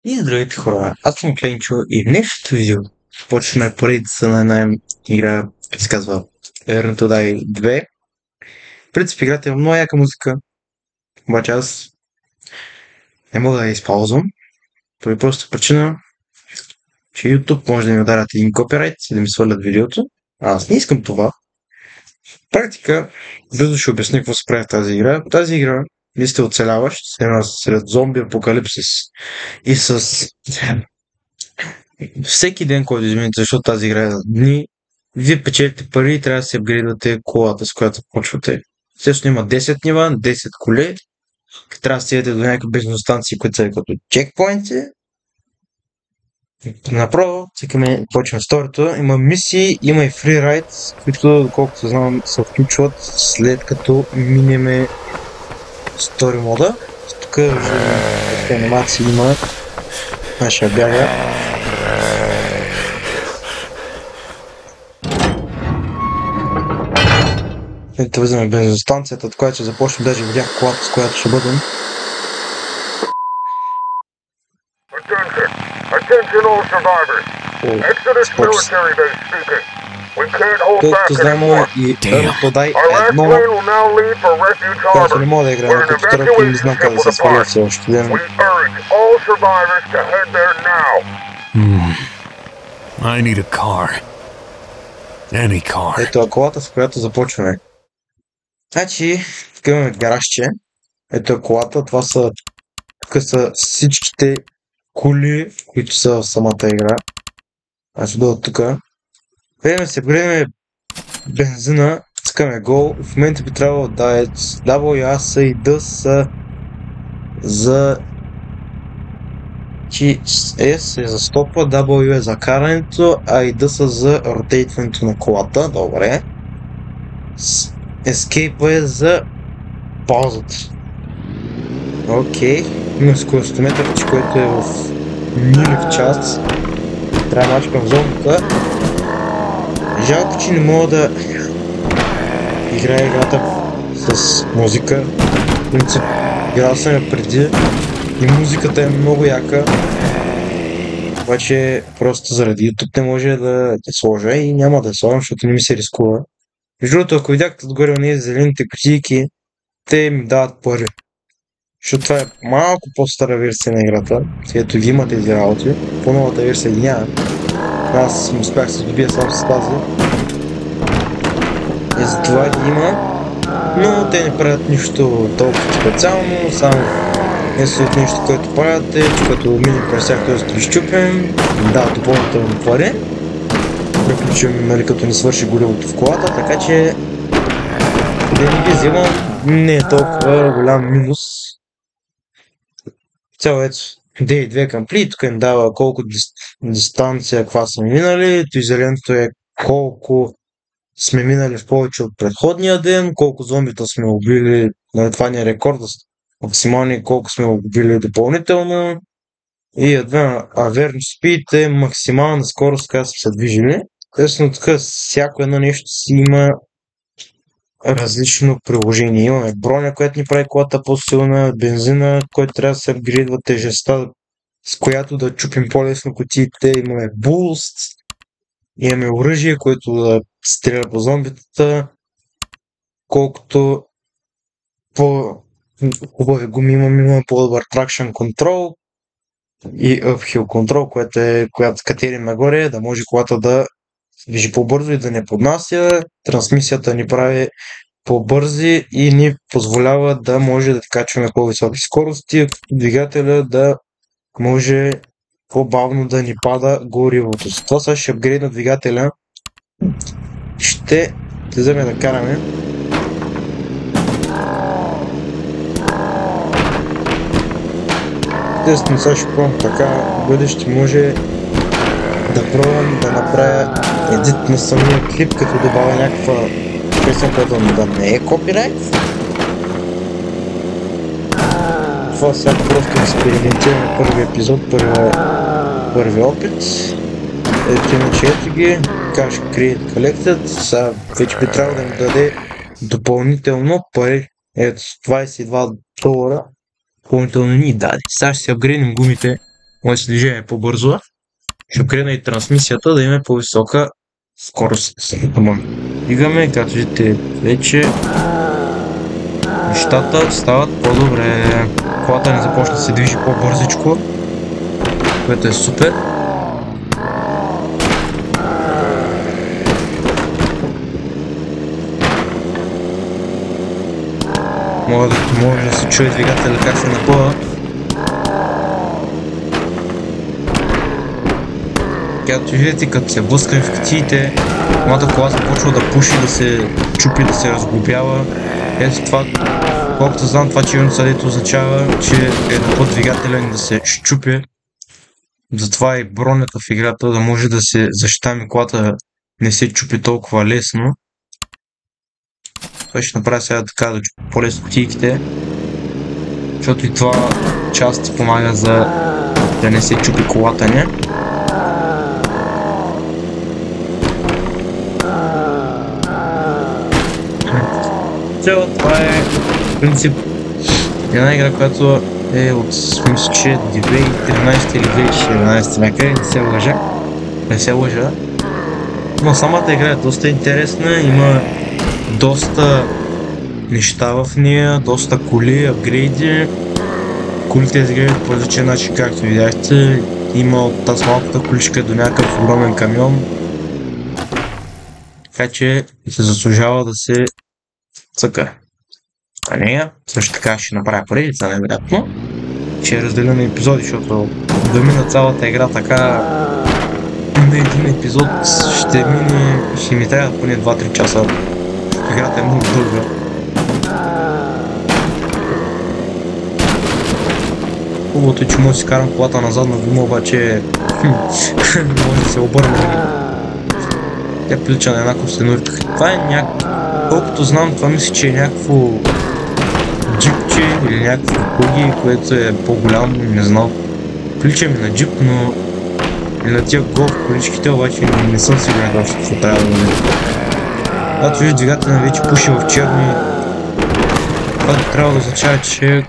И здравейте хора, аз съм Кленчо и в днешното видео почваме поредица на една игра, която се казва Earn to Die 2. В принцип играта е много яка музика, обаче аз не мога да я използвам, по простата причина, че YouTube може да ми ударят един копирайт и да ми свалят видеото, а аз не искам това. В практика, бързо ще обясня какво се прави в тази игра. В тази игра вие сте оцеляващ сред зомби апокалипсис и с всеки ден, който измините, защото тази игра е за дни, вие печелите пари и трябва да си апгрейдвате колата, с която почвате. Естествено има 10 нива, 10 коли, трябва да стигате до някакви бензиностанции, които са като чекпоинти. Направо, цикаме, почваме сторито. Има мисии, има и фрирайдс, които, колкото знам, се включват след като минеме стори мода. Тук виждаме анимации има нашия бяга. Ето влизаме в бензиностанцията, от която ще започнем, даже видях колата, с която ще бъдем. Attention all survivors. Exodus military base speaking. We can't hold back anymore. Our last plane will now leave for Refuge Harbor. We're in evacuation ship with a pod. We urge all survivors to head there now. I need a car. Any car. Ето колата, с която започваме. Значи, тук имаме гаражче. Ето е колата, това са, тук са всичките коли, които са в самата игра. Аз ще дойда тук. Време се гледаме бензина, искаме гол. В момента би трябвало да е WAS и D са за S е за стопа, W е за карането, а и D са за ротейтването на колата. Добре. Escape е за паузата. Окей. Има скоростометър, което е в мили в час. Трябва да мачкам зомбика. Жалко, че не мога да играя играта с музика. В принцип, играл съм я преди и музиката е много яка. Обаче просто заради YouTube не може да те сложа и няма да я сложам, защото не ми се рискува. Между другото, ако видяхте отгоре на зелените кутийки, те ми дават пари. Защото това е малко по-стара версия на играта, където ги има тези работи. По-новата версия ги няма. Аз успях да се добия само с тази. И за това ги има. Но те не правят нищо толкова специално, само единственото нещо, което правят е, че като минем през тях, т.е. изчупим, дават допълнително пари. Приключим, нали, като не свърши горивото в колата, така че да не ги взимам, не е толкова голям минус. Цяло ето, Day 2 Complete, тук им дава колко дистанция, каква сме минали, то зеленото е колко сме минали в повече от предходния ден, колко зомбита сме убили, това ни е рекорд, максимални колко сме убили допълнително. И Average Speed е максимална скорост, така сме се движили. Естествено, тук всяко едно нещо си има различно приложение. Имаме броня, която ни прави колата по-силна, бензина, който трябва да се апгрейдва, тежестта, с която да чупим по-лесно кутиите, имаме буст, имаме оръжие, което да стреля по зомбитата, колкото по-хубави гуми имаме по-добър traction control и uphill control, която катерим нагоре, да може колата да движи по-бързо и да не поднася. Трансмисията ни прави по-бързи и ни позволява да може да качваме по-високи скорости, двигателя да може по-бавно да ни пада горивото. С това сега ще апгрейдна двигателя. Ще вземе да караме. Естествено, сега ще пробвам така, в бъдеще може да пробвам да направя едит на самия клип, като добавя някаква песен, която да не е копирайт. Това сега просто експериментираме първи епизод, първи опит. Ето иначе ето ги, Cash Create Collected, сега вече би трябвало да ми даде допълнително пари. Ето $22 допълнително ни даде. Сега ще си апгрейднем гумите, може да се движение по-бързо. Ще upgrade и трансмисията да има по-висока скорост. Дигаме, както виждате вече нещата стават по-добре. Колата не започна да се движи по-бързичко, което е супер. Може да се чуе двигателя как се напъва. Както видите, като се блъскаме в кутиите, моята кола започва да пуши, да се чупи, да се разглобява. Ето това, колкото знам, това червено съдето означава, че е на път двигателя ни да се щупи. Затова и бронята в играта, да може да се защитаваме колата да не се чупи толкова лесно. Това ще направя сега така да чупи по-лесно кутийките, защото и това част помага за да не се чупи колата ни. Това е в принцип една игра, която е от мисля, че 2013 или 2014 някъде, не се лъжа. Но самата игра е доста интересна, има доста неща в нея, доста коли, апгрейди. Колите изглеждат по различен начин, както видяхте. Има от тази малката количка до някакъв огромен камион. Така че се заслужава да се цъка на нея. Също така ще направя поредица, невероятно. Ще разделя на епизоди, защото да мина цялата игра така на един епизод ще ми трябва поне 2-3 часа. Играта е много дълга. Хубавото е, че може да си карам колата на задна гума, обаче може да се обърне. Тя прилича на една костенурка. Това е колкото знам, това мисля, че е някакво джипче или някакво буги, което е по-голямо, не знам. Прилича ми на джип, но и на тия голф количките, обаче не съм сигурен какво трябва да бъде. Когато виж двигателя вече пуши в черни, това трябва да означава, че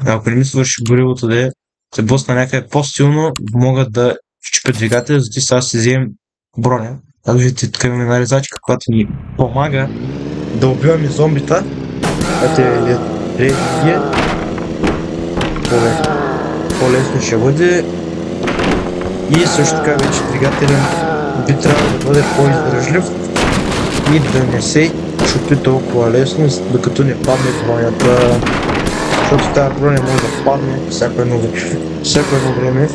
ако не ми свърши горивото да се блъсна някъде по-силно, могат да щупят двигателя, затова сега ще вземем броня. Както виждате, тук имаме нарезачка, която ни помага да убиваме зомбита, която е редие. По-лесно ще бъде. И също така вече двигателя би трябвало да бъде по-издържлив и да не се чупи толкова лесно, докато не падне бронята. Защото тази броня може да падне всяко едно време.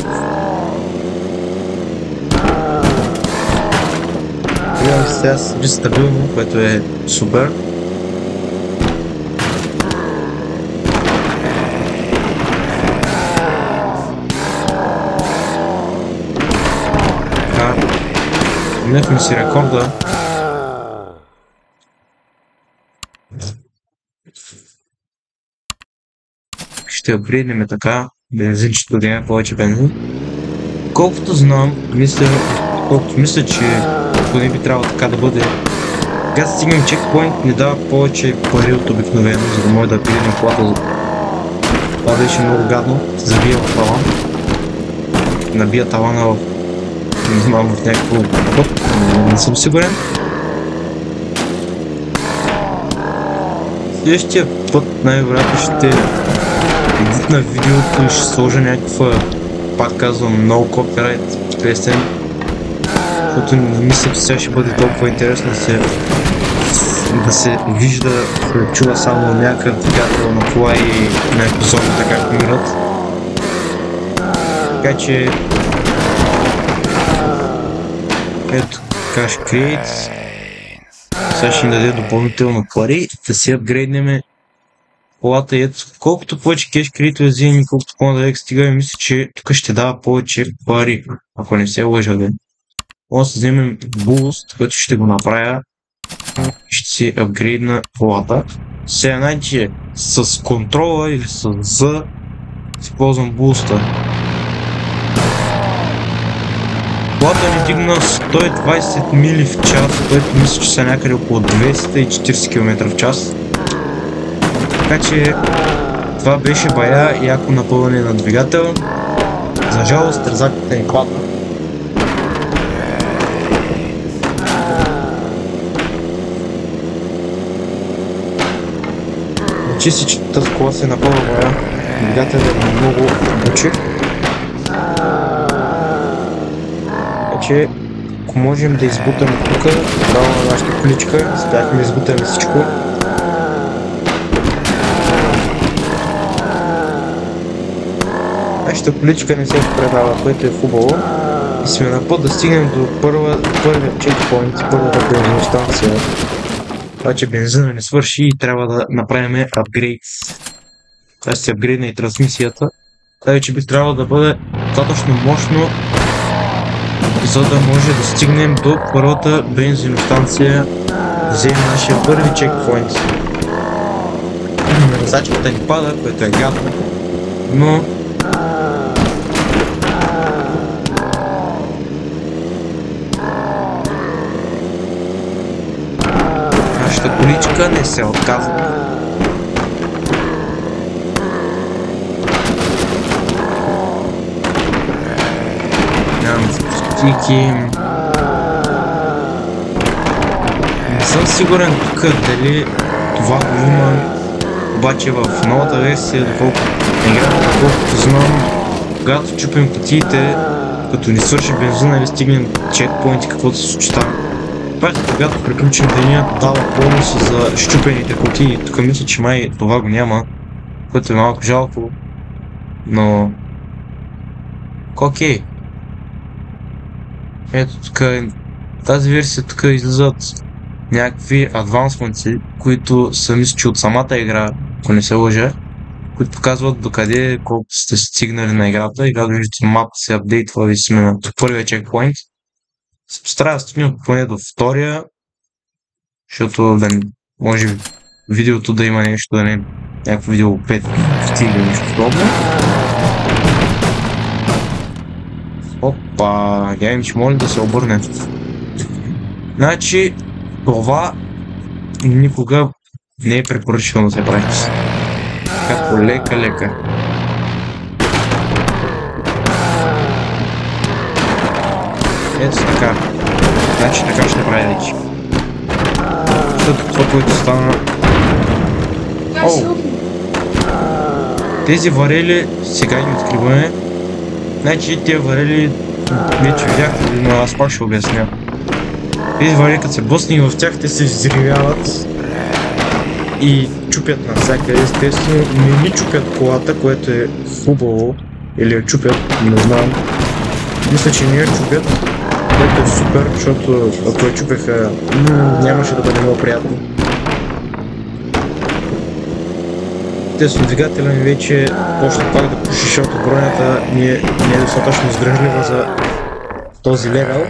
Гледам се сега седи стабилно, което е супер. Минахме си рекорда. Ще апгрейднем така бензинчето да има повече бензин. Колкото знам, мисля, че поне би трябвало така да бъде. Сега стигнем чекпоинт, ни дава повече пари от обикновено, за да може да апгрейднем колата. Това беше много гадно, се забия в талан. Набия талана в... не знам, в някакво път, не съм сигурен. Следващия път най-вероятно ще едитна видеото и ще сложа някаква, пак казвам, no copyright песен, защото не мисля, че сега ще бъде толкова интересно да се вижда, да чува само някакъв двигател на кола и на епизодите как умират. Така че ето Cash Create. Сега ще ни даде допълнително пари да си апгрейднеме колата. Ето, колкото повече кеш кредитове вземем и колкото по-надалек стигаме, мисля, че тук ще дава повече пари, ако не се лъжа. Може да вземем Boost, който ще го направя. Ще си апгрейдна колата. Сега значи с контрола или с Z използвам Boost-а. Колата ми дигна 120 мили в час, което мисля, че са някъде около 240 км в час. Така че това беше бая яко напълване на двигател. За жалост, резаката ни падна. Чисти, че тази кола се напълва, двигателят е много бучи. Вече, ако можем да избутаме тук, право на нашата количка, успяхме да избутаме всичко. Нашата количка не се предава, което е хубаво. И сме на път да стигнем до първия чекпоинт, първата бензиностанция. Обаче бензина не свърши и трябва да направим апгрейд. Трябва да се апгрейдна и трансмисията. Това вече би трябвало да бъде достатъчно мощно, за да може да стигнем до първата бензиностанция, да вземем нашия първи чекпоинт. Зачката ни пада, което е гадно, но нашата количка не се отказва. Нямаме стики. Не съм сигурен тук дали това го има, обаче в новата версия, доколкото знам, когато чупим кутиите, като ни свърши бензина или стигнем чекпоинти, каквото се случи там. Пак когато приключим деня, дава бонуси за щупените кутии. Тук мисля, че май това го няма, което е малко жалко, но окей. Ето тук, тази версия тук излизат някакви адвансменти, които са мисля, че от самата игра, ако не се лъжа, които показват докъде, колко сте стигнали на играта. И както виждате, мапата се апдейтва и сме на първия чекпоинт. Се постарая да стигнем поне до втория, защото да може видеото да има нещо, да не е някакво видео 5 минути или нещо подобно. Опа, гледам, че моля да се обърне. Значи, това никога не е препоръчително да се прави. Така лека. Ето така. Значи така ще прави вече. Защото това, което стана... Оу! Тези варели сега ги откриваме. Значи тези варели вече видяхте, но аз пак ще обясня. Тези варели, като се блъсне в тях, те се взривяват и чупят навсякъде. Естествено, не ни чупят колата, което е хубаво. Или я чупят, не знам. Мисля, че не я чупят, което е супер, защото ако я чупеха, нямаше да бъде много приятно. Естествено, двигателя ми вече почна пак да пуши, защото бронята не е достатъчно издръжлива за този левел.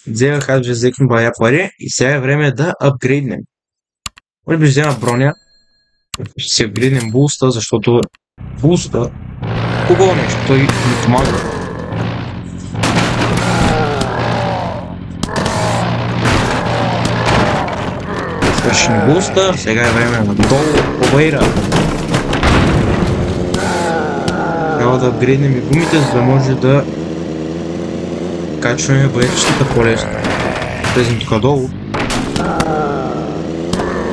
Вземах аз взехме бая пари и сега е време да апгрейднем. Може би взема броня, ще си апгрейднем буста, защото буста хубаво нещо, той ни помага. Свършим буста, сега е време надолу по вейра. Трябва да апгрейднем и гумите, за да може да качваме бъдещата по-лесно. Влезем тук долу.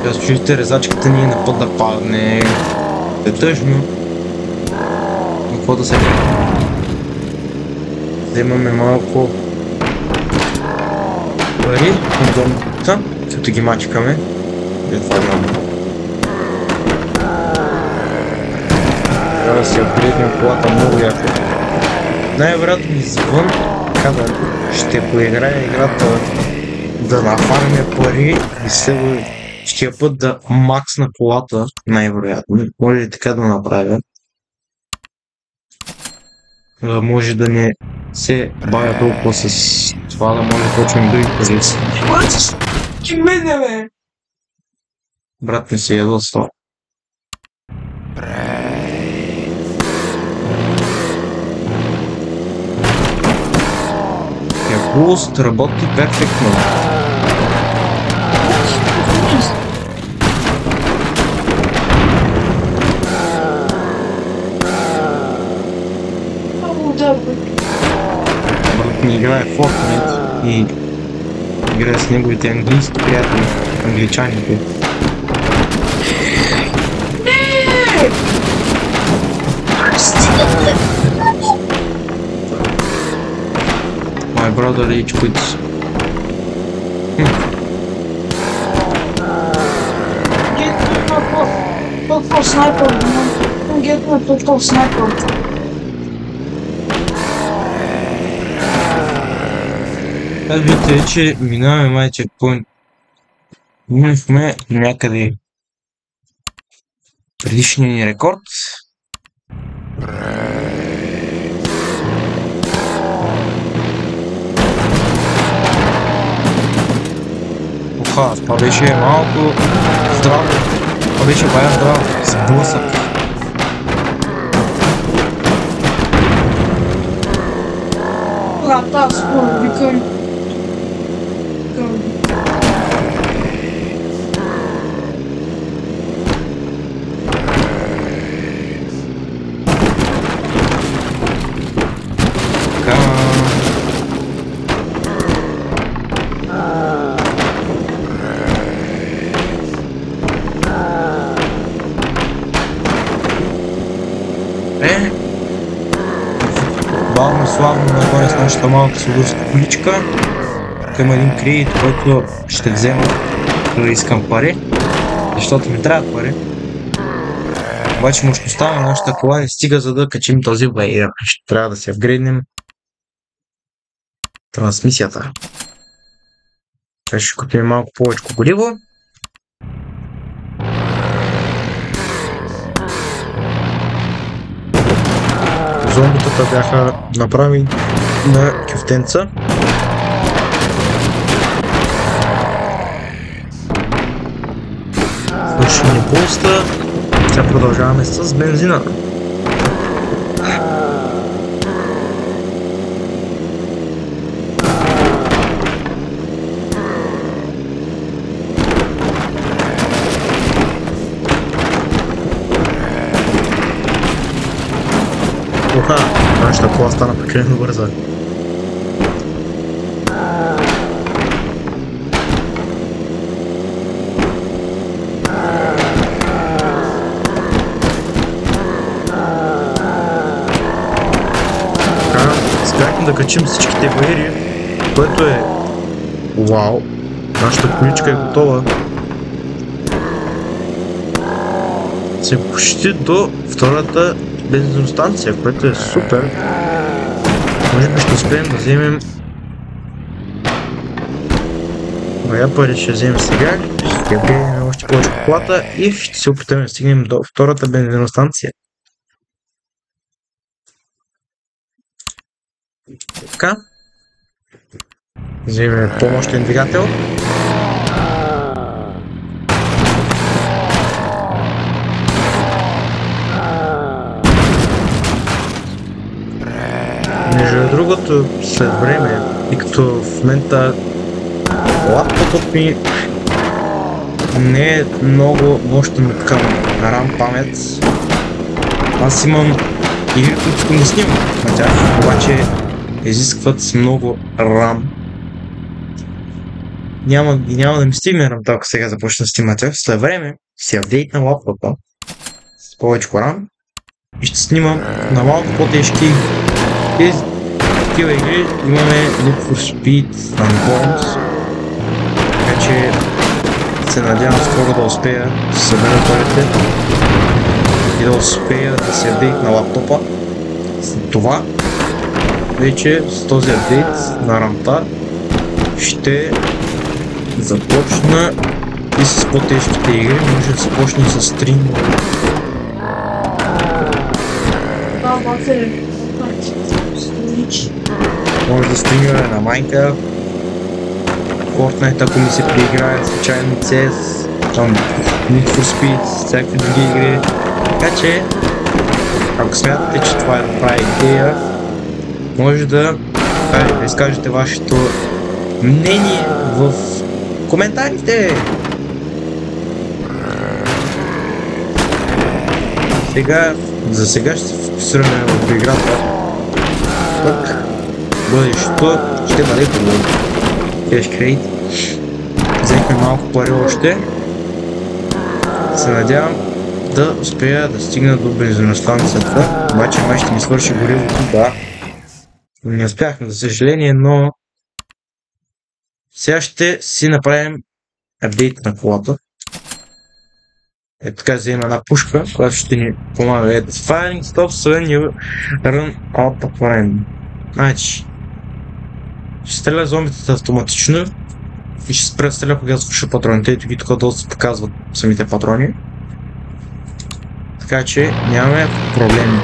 Сега чуете, резачката ни е на път да падне. Е тъжно. Но какво да се прави? Вземаме малко пари от домата, като ги мачкаме. Това няма. Трябва да си апгрейднем колата много яко. Най-вероятно извън кадър ще поиграя играта да нафарме пари и следващия път да максна колата, най-вероятно. Може ли така да направя? Може да не се бавя толкова с това, да може да почнем други позиции. Че мене, бе! Брат ми се ядва с това. Буст работи перфектно. Брат ми играе в Fortnite и играе с неговите английски приятели, англичаните. My brother rage quits. Толкова снайпер, гетна толкова снайпер. Виждате, че минаваме май чекпоинт. Минахме някъде предишния ни рекорд. Оха, това беше малко здраво. Това беше бая здраво. Сблъсък. Брат, аз викам. Бавно, славно нагоре с нашата малка сладурска количка. Тук има един кредит, който ще взема, да искам пари, защото ми трябва пари. Обаче мощността на нашата кола не стига, за да качим този вейер. Ще трябва да се апгрейднем трансмисията. Така ще купим малко повече гориво. Зомбитата бяха направени на кюфтенца. Свърши ни пулста. Сега продължаваме с бензина. Оха, нашата кола стана прекалено бърза. Успяхме да качим всичките ваери, което е вау. Нашата количка е готова. Се почти до втората бензиностанция, което е супер. Може би ще успеем да вземем... Моя пари ще вземем сега, ще апгрейднем още повече колата и ще се опитаме да стигнем до втората бензиностанция. Така. Вземем по-мощен двигател. Между другото, след време, и като в момента лаптопът ми не е много мощен към RAM памет, аз имам игри, които не снимам на тях, обаче изискват с много RAM. Няма да ми стигне RAM, ако сега започна да снимам тях. След време си апдейт на лаптопа с повече RAM и ще снимам на малко по-тежки игри. Такива игри имаме Need for Speed Unbound, така че се надявам скоро да успея да се събера парите и да успея да се апдейт на лаптопа. След това вече с този апдейт на рамта ще започна и с по-тежките игри, може да се почне с стрим. Може да стримираме на Minecraft, Fortnite, ако ми се преиграе случайно CS, там Need for Speed, всякакви други игри. Така че, ако смятате, че това е добра идея, може да изкажете вашето мнение в коментарите. За сега ще се фокусираме в играта. пък бъдещето ще бъде хубаво. Кеш кредит. Взехме малко пари още. Се надявам да успея да стигна до бензиностанцията, обаче май ще ми свърши горивото, да. Не успяхме, за съжаление, но сега ще си направим апдейт на колата. Ето така взема една пушка, която ще ни помага. Ето firing stops when you run out of frame. Значи, ще стреля зомбитата автоматично и ще спре да стреля, когато свърша патроните. Ето ги тук доста показват самите патрони. Така че нямаме проблеми.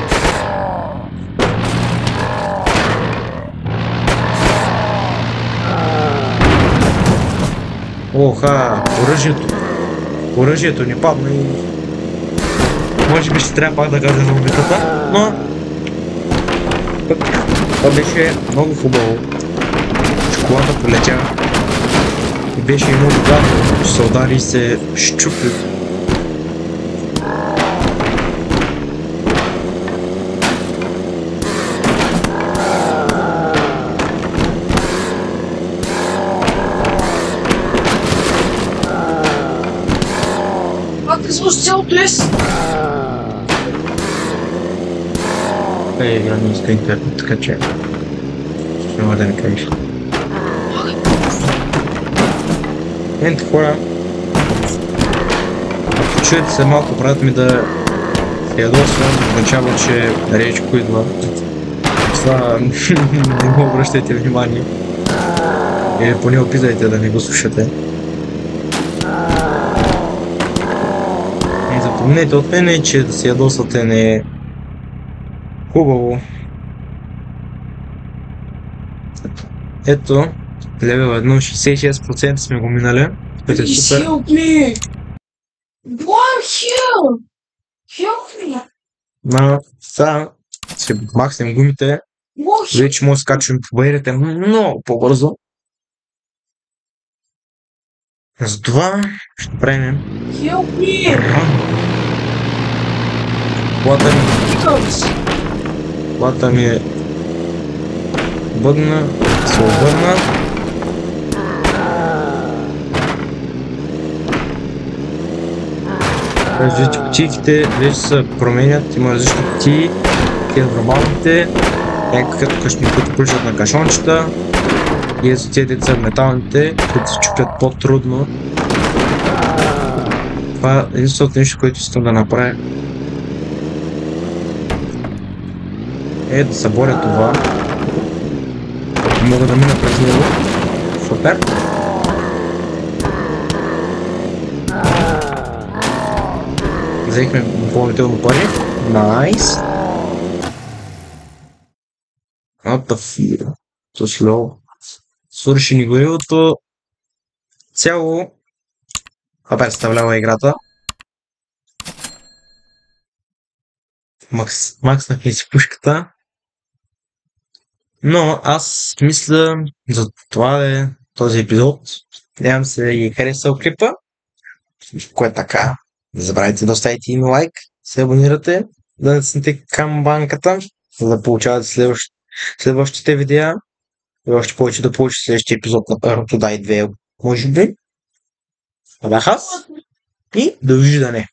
Оха, оръжието ни падна и може би ще трябва пак да газя на убитата, но пък това беше много хубаво. Колата полетя и беше и много гадно, че се удари и се щупи. Игра не иска интернет, така че няма да не кажеш. Ето хора, ако чуете се малко брат ми да се ядосвам, означава, че речко идва. Това не му обръщайте внимание. Или поне опитайте да не го слушате. И запомнете от мен, че да се ядосвате не е хубаво. Ето, левел 1, 66% сме го минали. Това е супер. Но сега ще махнем гумите. Вече може да скачваме по бариерите много по-бързо. Затова ще правим колата ми е бъгна, се обърна. Виждате, кутийките вече се променят, има различни кутии, тези нормалните, някакъв тук ще ми включат на кашончета и ето тези деца металните, които се чупят по-трудно. Това е единственото нещо, което искам да направя. Е да съборя това. Мога да мина през него. Супер. Взехме допълнително пари. Найс. Атафира. Тошло. Свърши ни горивото. Цяло. Това представлява играта. Макснахме си пушката. Но аз мисля за това е този епизод. Надявам се да ги харесал клипа. Кое така. Не забравяйте да оставите им лайк, се абонирате, да натиснете камбанката, за да получавате следващите видеа и още повече да получите следващия епизод на Earn to Die 2, може би. Това бях аз и довиждане!